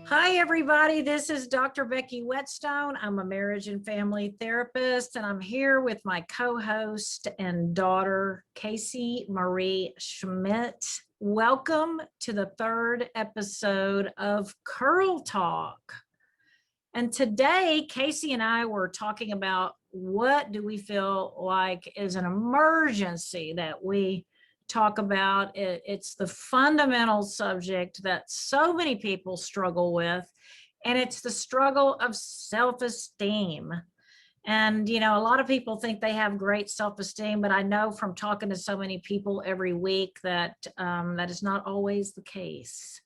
Hi, everybody. This is Dr. Becky Whetstone. I'm a marriage and family therapist, and I'm here with my co-host and daughter, Casey Marie Schmidt. Welcome to the third episode of Curl Talk. And today, Casey and I were talking about what do we feel like is an emergency that we talk about. It's the fundamental subject that so many people struggle with, and it's the struggle of self-esteem. And, you know, a lot of people think they have great self-esteem, but I know from talking to so many people every week that that is not always the case.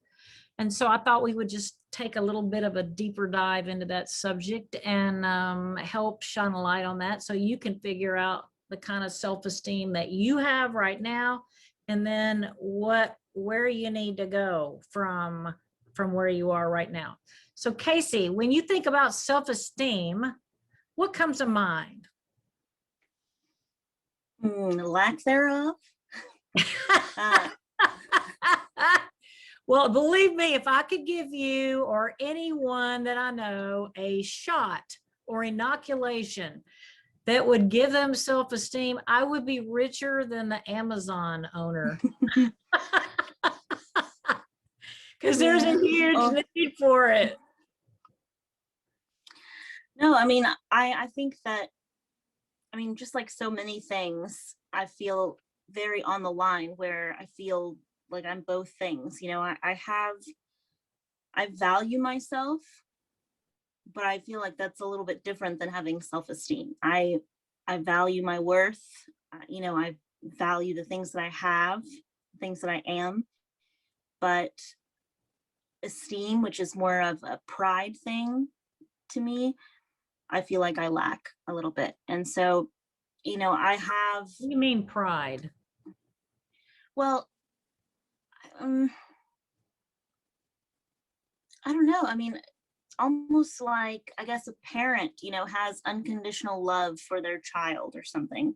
And so I thought we would just take a little bit of a deeper dive into that subject and help shine a light on that so you can figure out the kind of self-esteem that you have right now, and then where you need to go from where you are right now. So Casey, when you think about self-esteem, what comes to mind? Lack thereof. Well, believe me, if I could give you or anyone that I know a shot or inoculation that would give them self-esteem, I would be richer than the Amazon owner. Because there's a huge need for it. No, I mean, I think that, just like so many things, I feel very on the line where I feel like I'm both things. You know, I value myself, but I feel like that's a little bit different than having self-esteem. I value my worth. I value the things that I have, things that I am, but esteem, which is more of a pride thing to me, I feel like I lack a little bit. And so, I have. What do you mean pride? Well, I don't know. I mean, almost like, I guess a parent, has unconditional love for their child or something.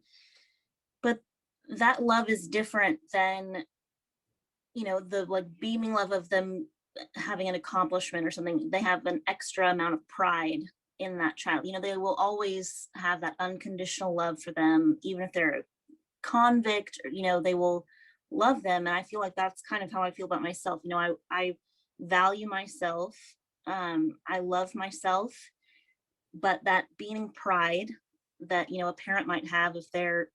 But that love is different than, the like beaming love of them having an accomplishment or something. They have an extra amount of pride in that child. They will always have that unconditional love for them, even if they're a convict, or, they will love them. And I feel like that's kind of how I feel about myself. I value myself. I love myself, but that beaming pride that, a parent might have if their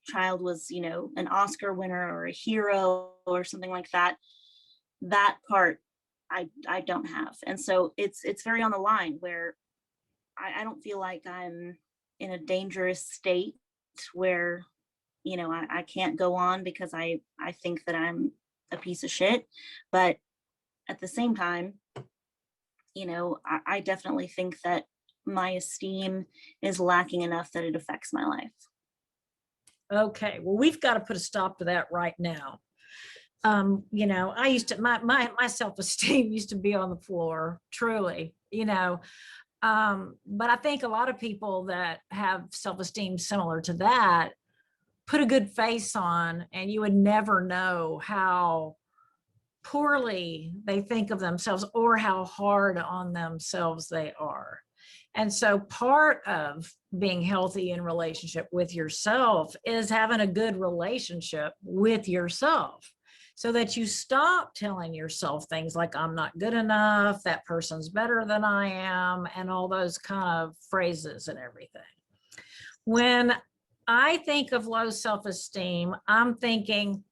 child was, an Oscar winner or a hero or something like that, that part I don't have. And so it's very on the line where I don't feel like I'm in a dangerous state where, I can't go on because I think that I'm a piece of shit. But at the same time, I definitely think that my esteem is lacking enough that it affects my life. Okay, well, we've got to put a stop to that right now. I used to, my self-esteem used to be on the floor, truly, but I think a lot of people that have self-esteem similar to that put a good face on, and you would never know how poorly they think of themselves or how hard on themselves they are. And so part of being healthy in relationship with yourself is having a good relationship with yourself, so that you stop telling yourself things like, I'm not good enough, that person's better than I am, and all those kind of phrases and everything. When I think of low self-esteem, I'm thinking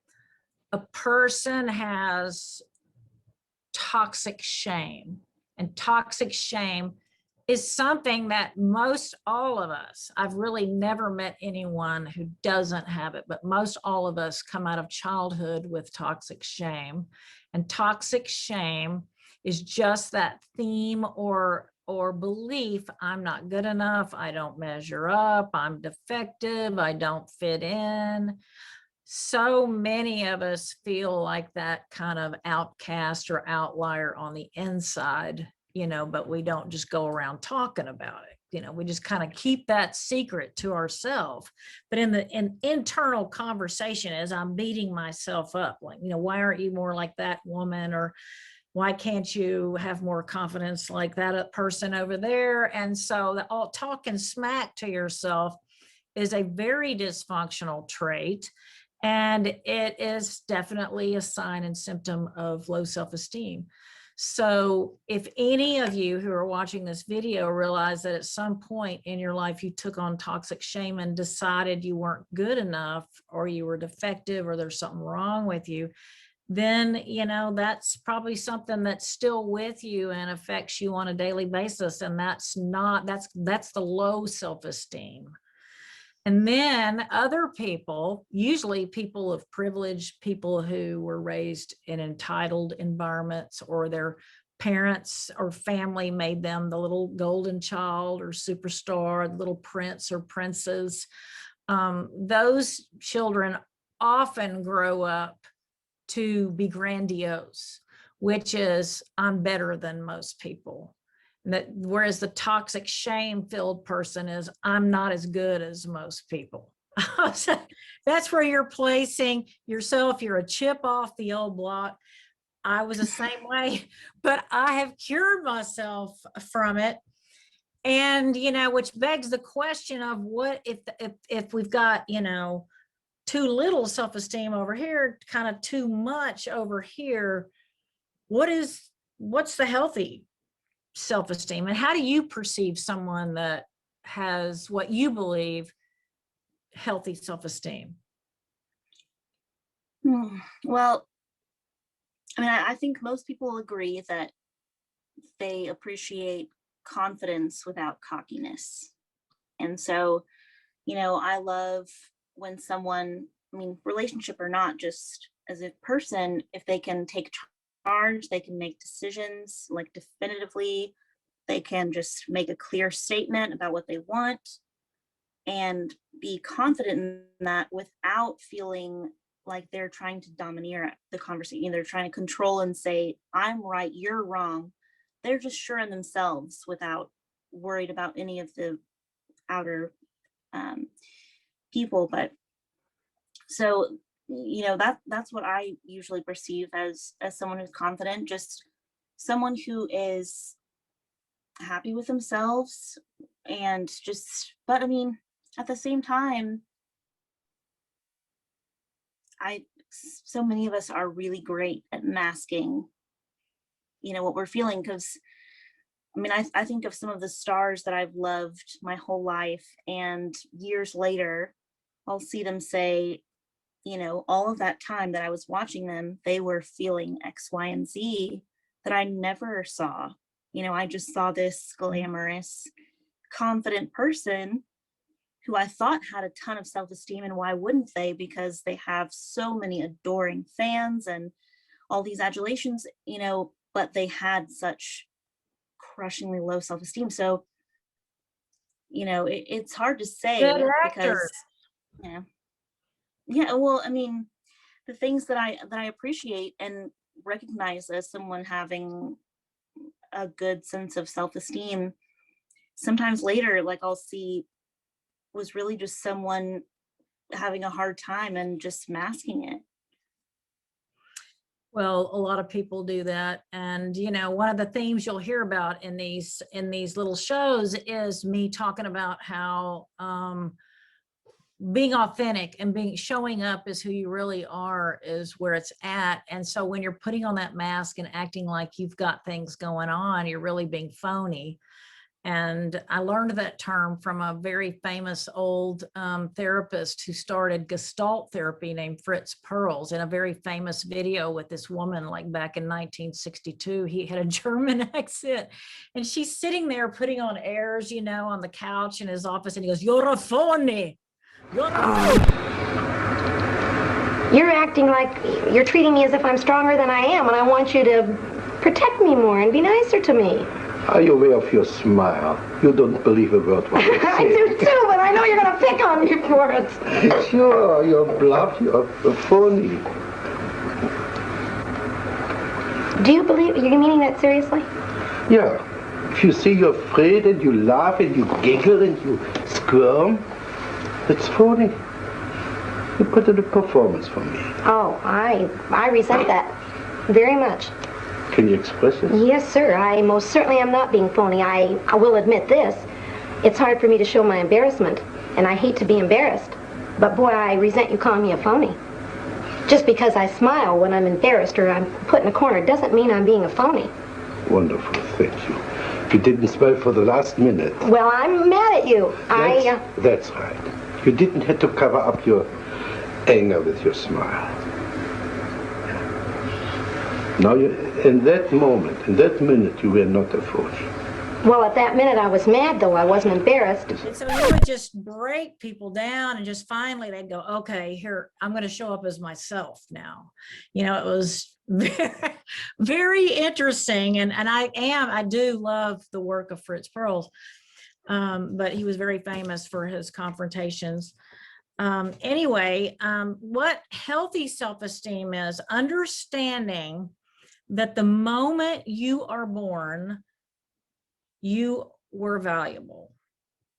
a person has toxic shame, and toxic shame is something that most all of us, I've really never met anyone who doesn't have it, but most all of us come out of childhood with toxic shame. And toxic shame is just that theme or belief, I'm not good enough, I don't measure up, I'm defective, I don't fit in. So many of us feel like that kind of outcast or outlier on the inside, but we don't just go around talking about it. We just kind of keep that secret to ourselves. But in the internal conversation, as I'm beating myself up, like, why aren't you more like that woman? Or, Why can't you have more confidence like that person over there? And so the all talking smack to yourself is a very dysfunctional trait. And it is definitely a sign and symptom of low self-esteem. So if any of you who are watching this video realize that at some point in your life you took on toxic shame and decided you weren't good enough, or you were defective, or there's something wrong with you, then, you know, that's probably something that's still with you and affects you on a daily basis. And that's the low self-esteem. And then other people, usually people of privilege, people who were raised in entitled environments, or their parents or family made them the little golden child or superstar, little prince or princess. Those children often grow up to be grandiose, which is, I'm better than most people. Whereas the toxic shame-filled person is, I'm not as good as most people. That's where you're placing yourself. You're a chip off the old block. I was the same way, but I have cured myself from it. And, you know, which begs the question of what if we've got, you know, too little self-esteem over here, kind of too much over here, what's the healthy self-esteem? And how do you perceive someone that has what you believe healthy self-esteem? Well, I mean, I think most people agree that they appreciate confidence without cockiness. And so, you know, I love when someone, I mean, relationship or not, just as a person, if they can take charge, they can make decisions like definitively, they can just make a clear statement about what they want and be confident in that without feeling like they're trying to domineer the conversation. They're trying to control and say, I'm right, you're wrong. They're just sure in themselves without worried about any of the outer people. But so, you know, that's what I usually perceive as someone who's confident, just someone who is happy with themselves. And just, but I mean, at the same time, so many of us are really great at masking, you know, what we're feeling. Because I mean, I think of some of the stars that I've loved my whole life, and years later I'll see them say, you know, all of that time that I was watching them, they were feeling X, Y, and Z that I never saw. You know, I just saw this glamorous, confident person who I thought had a ton of self-esteem. And why wouldn't they? Because they have so many adoring fans and all these adulations, you know, but they had such crushingly low self-esteem. So, you know, it's hard to say because, yeah, well, I mean, the things that I appreciate and recognize as someone having a good sense of self-esteem, sometimes later, like I'll see, was really just someone having a hard time and just masking it. Well, a lot of people do that. And, you know, one of the themes you'll hear about in these little shows is me talking about how being authentic and showing up as who you really are is where it's at. And so when you're putting on that mask and acting like you've got things going on, you're really being phony. And I learned that term from a very famous old therapist who started Gestalt therapy named Fritz Perls, in a very famous video with this woman, like back in 1962. He had a German accent, and she's sitting there putting on airs, you know, on the couch in his office, and he goes, "You're a phony. You're a phony." You're acting like you're treating me as if I'm stronger than I am, and I want you to protect me more and be nicer to me. Are you aware of your smile? You don't believe a word what you say. I do too, but I know you're going to pick on me for it. Sure, you're bluff, you're phony. Do you believe, you're meaning that seriously? Yeah. If you say you're afraid and you laugh and you giggle and you squirm, it's phony. You put in a performance for me. Oh, I resent that very much. Can you express it? Yes, sir. I most certainly am not being phony. I will admit this. It's hard for me to show my embarrassment, and I hate to be embarrassed. But boy, I resent you calling me a phony. Just because I smile when I'm embarrassed or I'm put in a corner doesn't mean I'm being a phony. Wonderful, thank you. You didn't smile for the last minute. Well, I'm mad at you. That's right. You didn't have to cover up your anger with your smile. Now, in that moment, in that minute, you were not a phony. Well, at that minute I was mad, though. I wasn't embarrassed. And so you would just break people down and just finally they'd go, okay, here, I'm going to show up as myself now. You know, it was very, very interesting. And I do love the work of Fritz Perls, but he was very famous for his confrontations. Anyway, what healthy self-esteem is understanding that the moment you are born, you were valuable.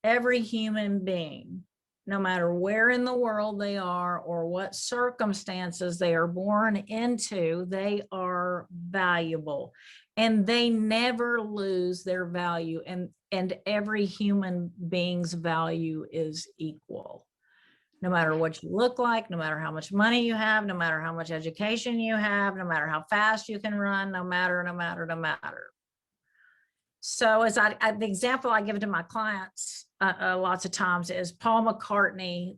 Every human being, no matter where in the world they are or what circumstances they are born into, they are valuable and they never lose their value. And every human being's value is equal. No matter what you look like, no matter how much money you have, no matter how much education you have, no matter how fast you can run, no matter. So as the example I give to my clients lots of times is Paul McCartney,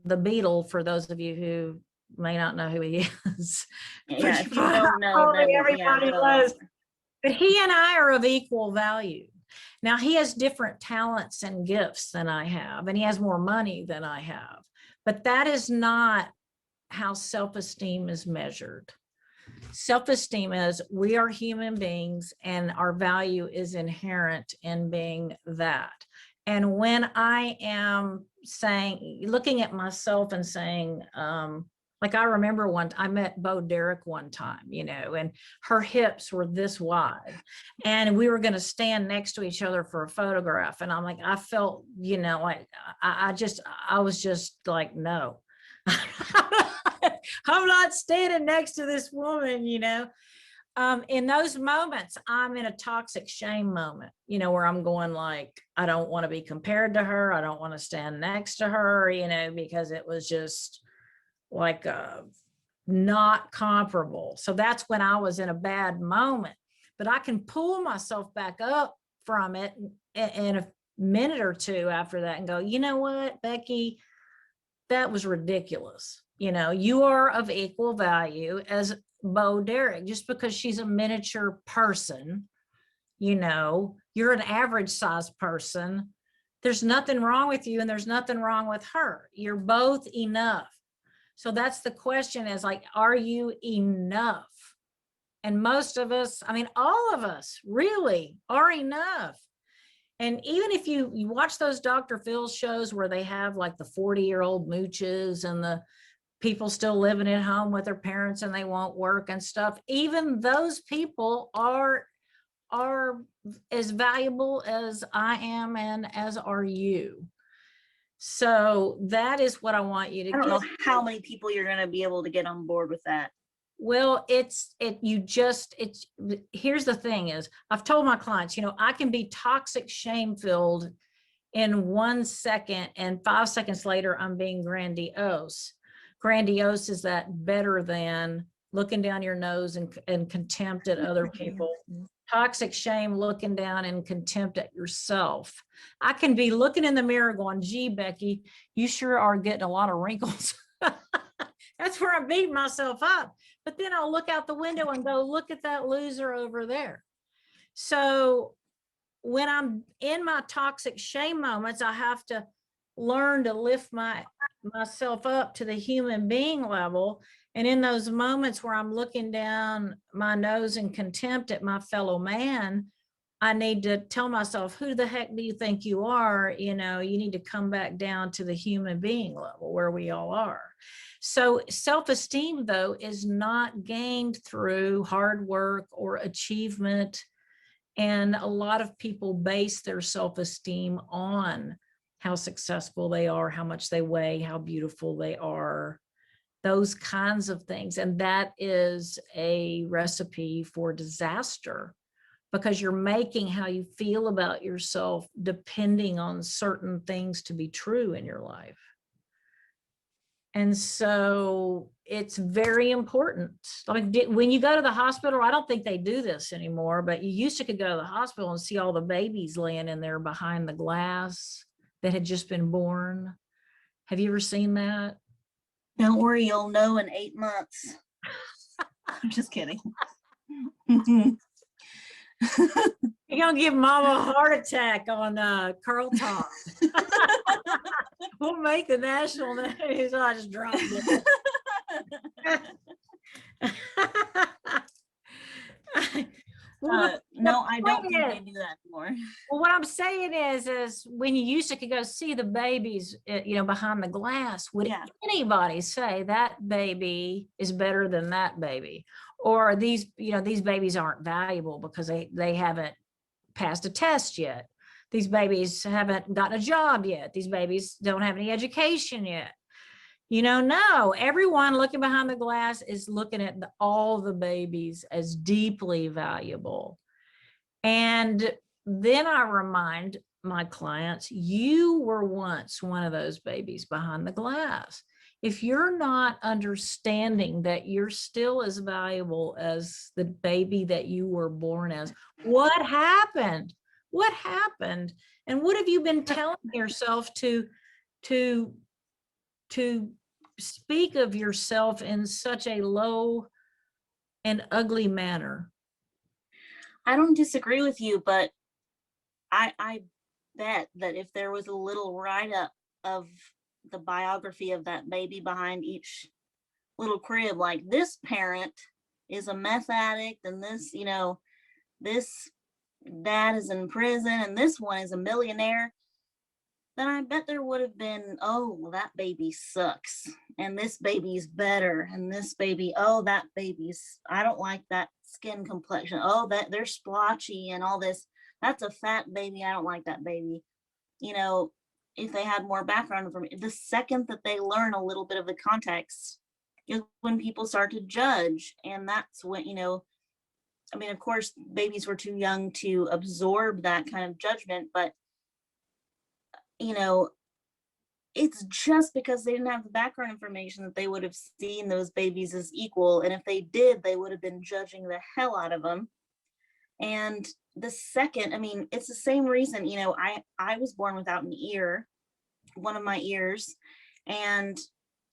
the Beatle, for those of you who may not know who he is. Yeah, if you don't know, then everybody was. But he and I are of equal value. Now he has different talents and gifts than I have, and he has more money than I have. But that is not how self-esteem is measured. Self-esteem is we are human beings and our value is inherent in being that. And when I am looking at myself and saying, like I remember I met Bo Derek one time, you know, and her hips were this wide and we were going to stand next to each other for a photograph. And I'm like, I felt, you know, like I was just like, no. I'm not standing next to this woman, you know. In those moments, I'm in a toxic shame moment, you know, where I'm going like, I don't want to be compared to her. I don't want to stand next to her, you know, because it was just like not comparable. So that's when I was in a bad moment, but I can pull myself back up from it in a minute or two after that and go, you know what, Becky, that was ridiculous. You know, you are of equal value as Bo Derek. Just because she's a miniature person, you know, you're an average size person. There's nothing wrong with you and there's nothing wrong with her. You're both enough. So that's the question, is like, are you enough? And most of us, I mean, all of us really are enough. And even if you watch those Dr. Phil shows where they have like the 40-year-old mooches and the people still living at home with their parents and they won't work and stuff, even those people are as valuable as I am and as are you. So that is what I want you to I don't know how many people you're going to be able to get on board with that. Well, here's the thing is, I've told my clients, you know, I can be toxic, shame-filled in 1 second and 5 seconds later, I'm being grandiose. Grandiose is that better than looking down your nose and contempt at other people. Toxic shame, looking down in contempt at yourself. I can be looking in the mirror going, gee, Becky, you sure are getting a lot of wrinkles. That's where I'm beating myself up. But then I'll look out the window and go, look at that loser over there. So when I'm in my toxic shame moments, I have to learn to lift myself up to the human being level. And in those moments where I'm looking down my nose in contempt at my fellow man, I need to tell myself, who the heck do you think you are? You know, you need to come back down to the human being level where we all are. So self-esteem, though, is not gained through hard work or achievement. And a lot of people base their self-esteem on how successful they are, how much they weigh, how beautiful they are. those kinds of things. And that is a recipe for disaster, because you're making how you feel about yourself depending on certain things to be true in your life. And so it's very important. Like when you go to the hospital, I don't think they do this anymore, but you used to could go to the hospital and see all the babies laying in there behind the glass that had just been born. Have you ever seen that? Don't worry, you'll know in 8 months. I'm just kidding. You're gonna give Mama a heart attack on Carl Talk. We'll make the national news. Oh, I just dropped it. No, I don't think they do that anymore. Well, what I'm saying is when you used to could go see the babies, behind the glass, would anybody say that baby is better than that baby? Or these babies aren't valuable because they haven't passed a test yet. These babies haven't gotten a job yet. These babies don't have any education yet. No, everyone looking behind the glass is looking at all the babies as deeply valuable. And then I remind my clients, you were once one of those babies behind the glass. If you're not understanding that you're still as valuable as the baby that you were born as, what happened? What happened? And what have you been telling yourself to speak of yourself in such a low and ugly manner? I don't disagree with you, but I bet that if there was a little write-up of the biography of that baby behind each little crib, like this parent is a meth addict, and this, this dad is in prison, and this one is a millionaire, then I bet there would have been, oh, well, that baby sucks, and this baby's better, and this baby, oh, that baby's, I don't like that skin complexion, oh, that they're splotchy and all this, that's a fat baby, I don't like that baby. If they had more background information, the second that they learn a little bit of the context is when people start to judge. And that's when, of course, babies were too young to absorb that kind of judgment, but it's just because they didn't have the background information that they would have seen those babies as equal. And if they did, they would have been judging the hell out of them. And the second, it's the same reason, I was born without an ear, one of my ears, and,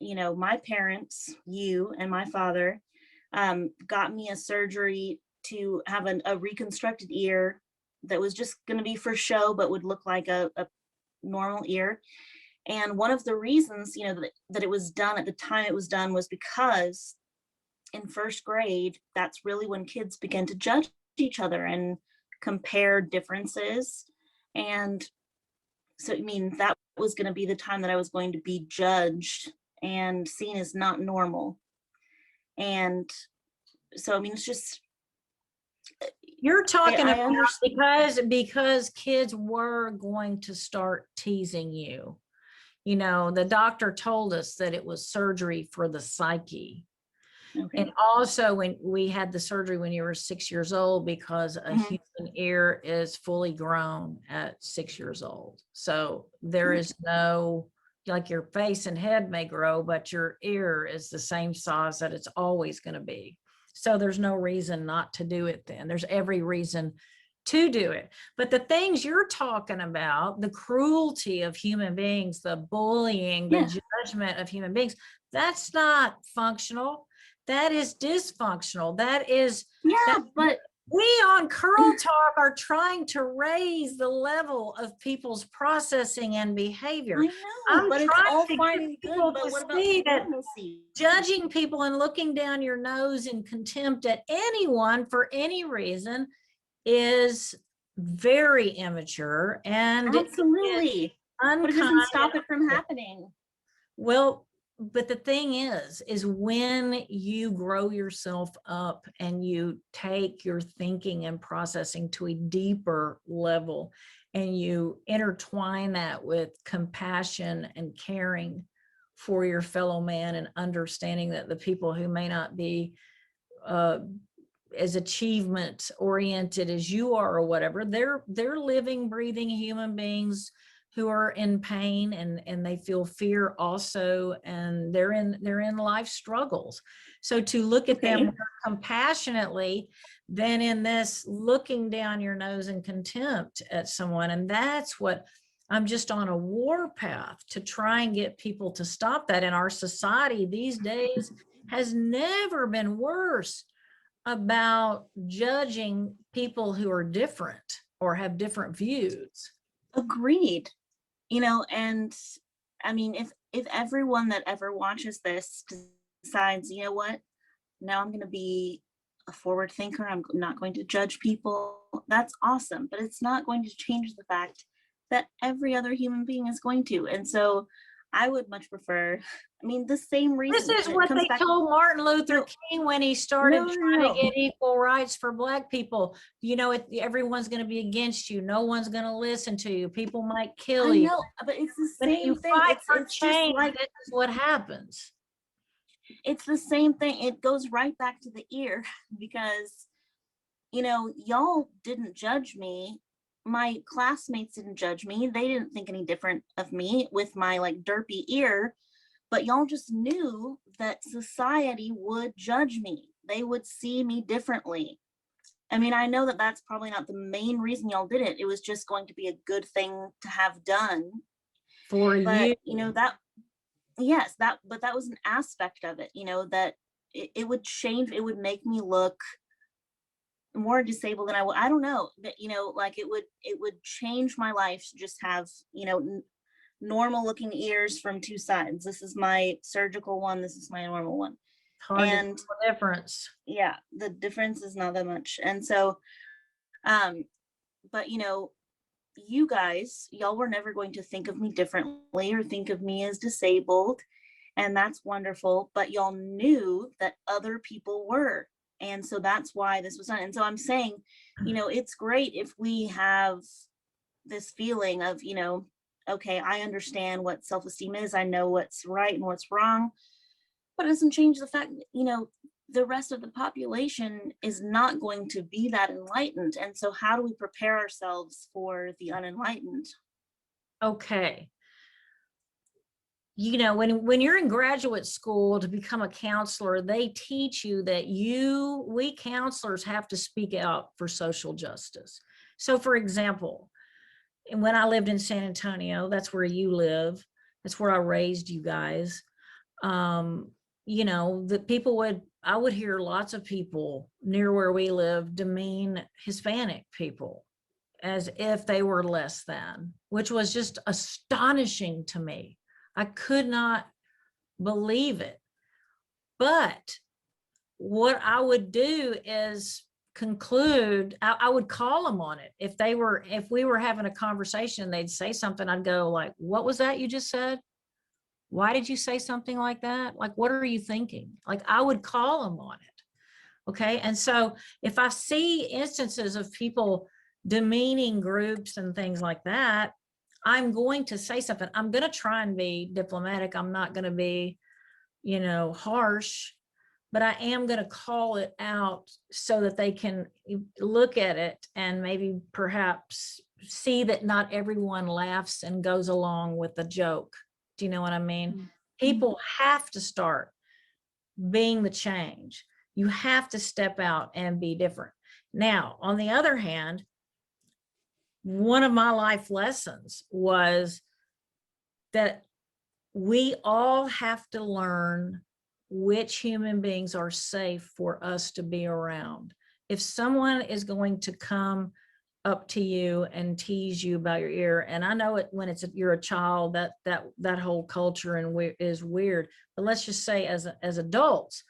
my parents, you and my father, got me a surgery to have a reconstructed ear that was just going to be for show, but would look like a normal ear. And one of the reasons, that it was done at the time it was done was because in first grade, that's really when kids begin to judge each other and compare differences. And so, that was going to be the time that I was going to be judged and seen as not normal. And so, it's just, you're talking about because kids were going to start teasing you. The doctor told us that it was surgery for the psyche. Okay. And also when we had the surgery when you were 6 years old, because a human ear is fully grown at 6 years old. So there is no, like your face and head may grow, but your ear is the same size that it's always going to be. So there's no reason not to do it then. There's every reason to do it. But the things you're talking about, the cruelty of human beings, the bullying, the judgment of human beings, that's not functional. That is dysfunctional. That is, but we on Curl Talk are trying to raise the level of people's processing and behavior. I know, but it's all fine and good, but what about normalcy? Judging people and looking down your nose in contempt at anyone for any reason is very immature, and absolutely, but it doesn't stop it from happening. Well, but the thing is when you grow yourself up and you take your thinking and processing to a deeper level, and you intertwine that with compassion and caring for your fellow man and understanding that the people who may not be as achievement oriented as you are or whatever, they're living, breathing human beings who are in pain and they feel fear also, and they're in life struggles. So to look at them more compassionately than in this looking down your nose in contempt at someone. And that's what I'm just on a war path to try and get people to stop that. And our society these days has never been worse about judging people who are different or have different views. Agreed. You know, and I mean, if everyone that ever watches this decides, you know what, now I'm going to be a forward thinker, I'm not going to judge people, that's awesome. But it's not going to change the fact that every other human being is going to. And so I would much prefer, I mean, the same reason. This is what they told Martin Luther King when he started trying to get equal rights for Black people. You know, everyone's going to be against you. No one's going to listen to you. People might kill you. I know, but it's the But if same you thing. fight for It's change, just like, this is what happens. it's the same thing. It goes right back to the ear because, you know, y'all didn't judge me. My classmates didn't judge me. They didn't think any different of me with my like derpy ear, but y'all just knew that society would judge me. They would see me differently. I mean, I know that that's probably not the main reason y'all did it. It was just going to be a good thing to have done For you. You know, that, yes, but that was an aspect of it, you know, that it would change, it would make me look more disabled than I don't know, but you know, like it would change my life to just have, you know, normal looking ears from two sides. This is my surgical one, this is my normal one. hard And to tell the difference. Yeah, the difference is not that much. And so but you know, you guys, y'all were never going to think of me differently or think of me as disabled, and that's wonderful, but y'all knew that other people were. And so that's why this was done. And so I'm saying, you know, it's great if we have this feeling of, you know, okay, I understand what self-esteem is. I know what's right and what's wrong, but it doesn't change the fact that, you know, the rest of the population is not going to be that enlightened. And so how do we prepare ourselves for the unenlightened? Okay. You know, when you're in graduate school to become a counselor, they teach you that we counselors have to speak out for social justice. So for example, when I lived in San Antonio, that's where you live, that's where I raised you guys. You know, I would hear lots of people near where we live demean Hispanic people as if they were less than, which was just astonishing to me. I could not believe it. But what I would do is conclude, I would call them on it. If we were having a conversation, they'd say something, I'd go like, what was that you just said? Why did you say something like that? Like, what are you thinking? Like, I would call them on it. Okay. And so if I see instances of people demeaning groups and things like that, I'm going to say something. I'm going to try and be diplomatic. I'm not going to be, you know, harsh, but I am going to call it out so that they can look at it and maybe perhaps see that not everyone laughs and goes along with the joke. Do you know what I mean? Mm-hmm. People have to start being the change. You have to step out and be different. Now, on the other hand, one of my life lessons was that we all have to learn which human beings are safe for us to be around. If someone is going to come up to you and tease you about your ear, and I know it when you're a child, that whole culture is weird, but let's just say as adults,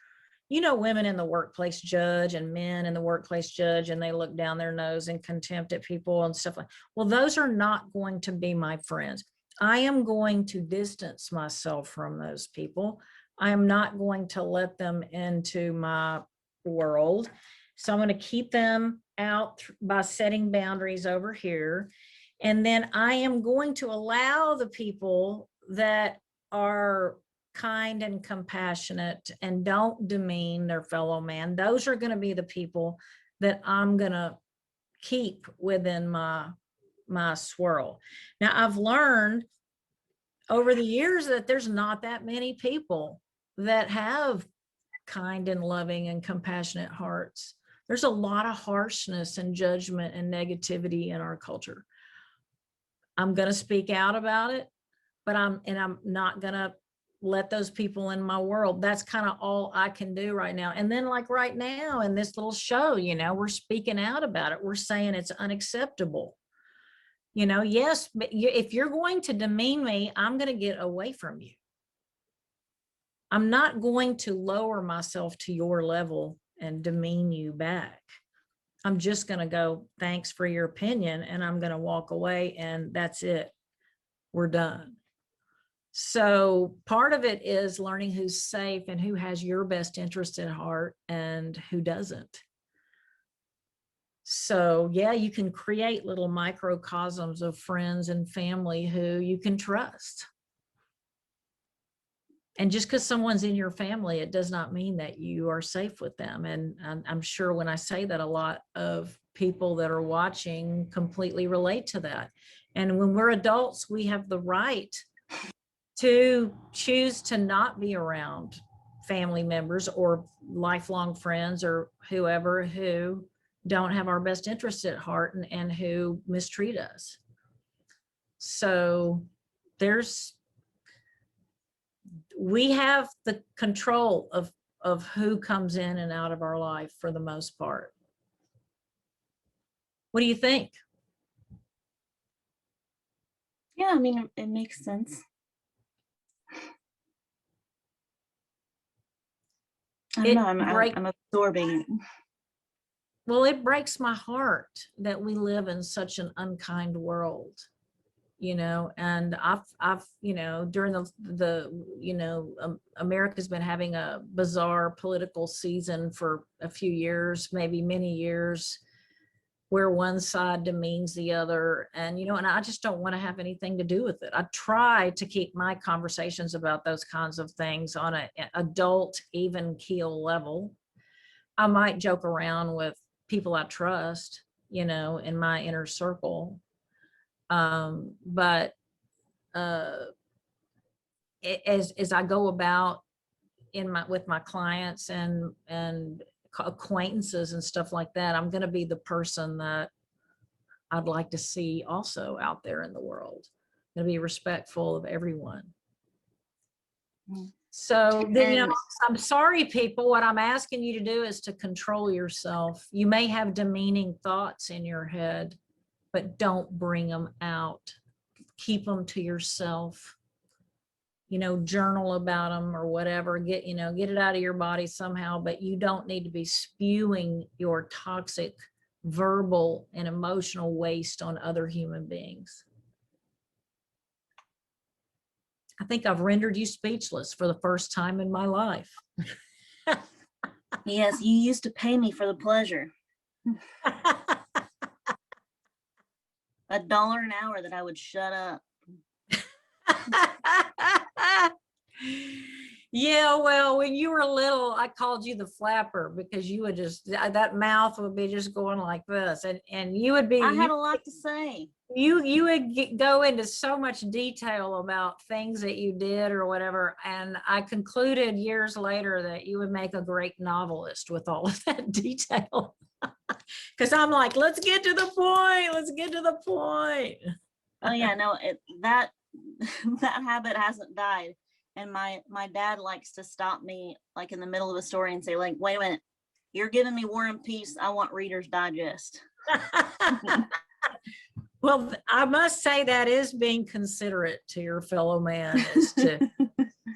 you know, women in the workplace judge and men in the workplace judge, and they look down their nose in contempt at people and stuff like, well, those are not going to be my friends. I am going to distance myself from those people. I am not going to let them into my world. So I'm going to keep them out by setting boundaries over here. And then I am going to allow the people that are kind and compassionate and don't demean their fellow man, those are going to be the people that I'm going to keep within my swirl. Now, I've learned over the years that there's not that many people that have kind and loving and compassionate hearts. There's a lot of harshness and judgment and negativity in our culture. I'm going to speak out about it, but I'm not going to let those people in my world. That's kind of all I can do right now. And then like right now in this little show, you know, we're speaking out about it. We're saying it's unacceptable. You know, yes, but if you're going to demean me, I'm going to get away from you. I'm not going to lower myself to your level and demean you back. I'm just going to go, thanks for your opinion, and I'm going to walk away, and that's it. We're done. So part of it is learning who's safe and who has your best interest at heart and who doesn't. So yeah, you can create little microcosms of friends and family who you can trust. And just because someone's in your family, it does not mean that you are safe with them. And I'm sure when I say that, a lot of people that are watching completely relate to that. And when we're adults, we have the right to choose to not be around family members or lifelong friends or whoever who don't have our best interests at heart and who mistreat us. So we have the control of who comes in and out of our life for the most part. What do you think? Yeah, I mean, it makes sense. I don't know, I'm absorbing it. Well, it breaks my heart that we live in such an unkind world, you know, and I've, you know, during America's been having a bizarre political season for a few years, maybe many years, where one side demeans the other. And, you know, and I just don't want to have anything to do with it. I try to keep my conversations about those kinds of things on an adult, even keel level. I might joke around with people I trust, you know, in my inner circle. But as I go about with my clients and acquaintances and stuff like that, I'm going to be the person that I'd like to see also out there in the world. I'm going to be respectful of everyone. So then, you know, I'm sorry, people, what I'm asking you to do is to control yourself. You may have demeaning thoughts in your head, but don't bring them out. Keep them to yourself. You know, journal about them or whatever, get it out of your body somehow, but you don't need to be spewing your toxic verbal and emotional waste on other human beings. I think I've rendered you speechless for the first time in my life. Yes, you used to pay me for the pleasure. $1 an hour that I would shut up. Yeah, well, when you were little, I called you the flapper because you would just, that mouth would be just going like this, and you would be. I had a lot to say. You would go into so much detail about things that you did or whatever, and I concluded years later that you would make a great novelist with all of that detail. Because I'm like, let's get to the point. Let's get to the point. Oh yeah, no, that habit hasn't died. And my dad likes to stop me like in the middle of a story and say, like, wait a minute, you're giving me War and Peace. I want Reader's Digest. Well, I must say that is being considerate to your fellow man, is to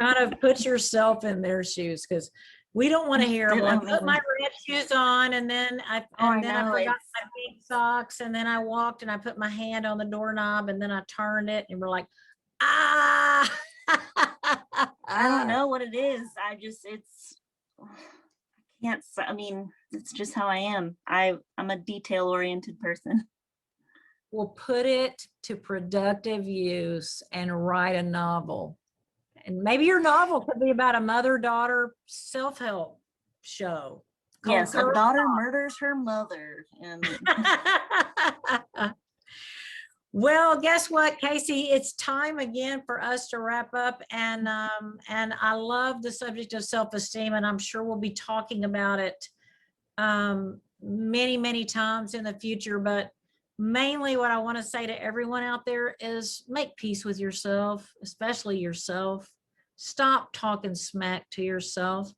kind of put yourself in their shoes, because we don't want to hear them. I put my red shoes on, and then I forgot my pink socks, and then I walked and I put my hand on the doorknob, and then I turned it, and we're like, ah. I don't know what it is. I can't, I mean, it's just how I am. I'm a detail-oriented person. Well, put it to productive use and write a novel And maybe your novel could be about a mother-daughter self-help show. called Yes, a Girl daughter murders her mother. And Well, guess what, Casey? It's time again for us to wrap up. And I love the subject of self-esteem, and I'm sure we'll be talking about it many, many times in the future. But mainly what I want to say to everyone out there is make peace with yourself, especially yourself. Stop talking smack to yourself.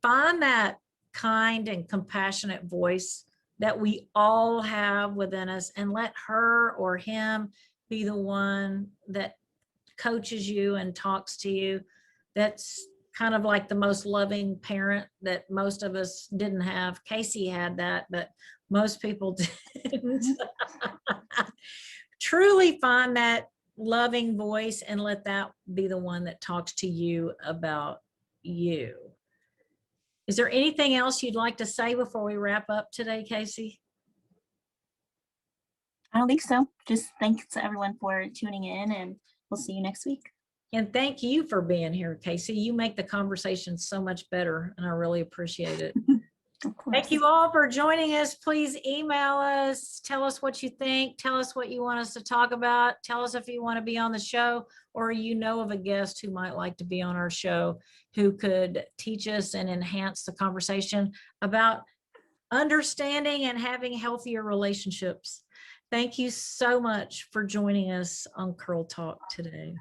Find that kind and compassionate voice that we all have within us, and let her or him be the one that coaches you and talks to you. That's kind of like the most loving parent that most of us didn't have. Casey had that, but most people didn't. Truly find that loving voice and let that be the one that talks to you about you. Is there anything else you'd like to say before we wrap up today, Casey? I don't think so. Just thanks to everyone for tuning in, and we'll see you next week. And thank you for being here, Casey. You make the conversation so much better, and I really appreciate it. Of course. Thank you all for joining us. Please email us. Tell us what you think. Tell us what you want us to talk about. Tell us if you want to be on the show, or you know of a guest who might like to be on our show, who could teach us and enhance the conversation about understanding and having healthier relationships. Thank you so much for joining us on Curl Talk today.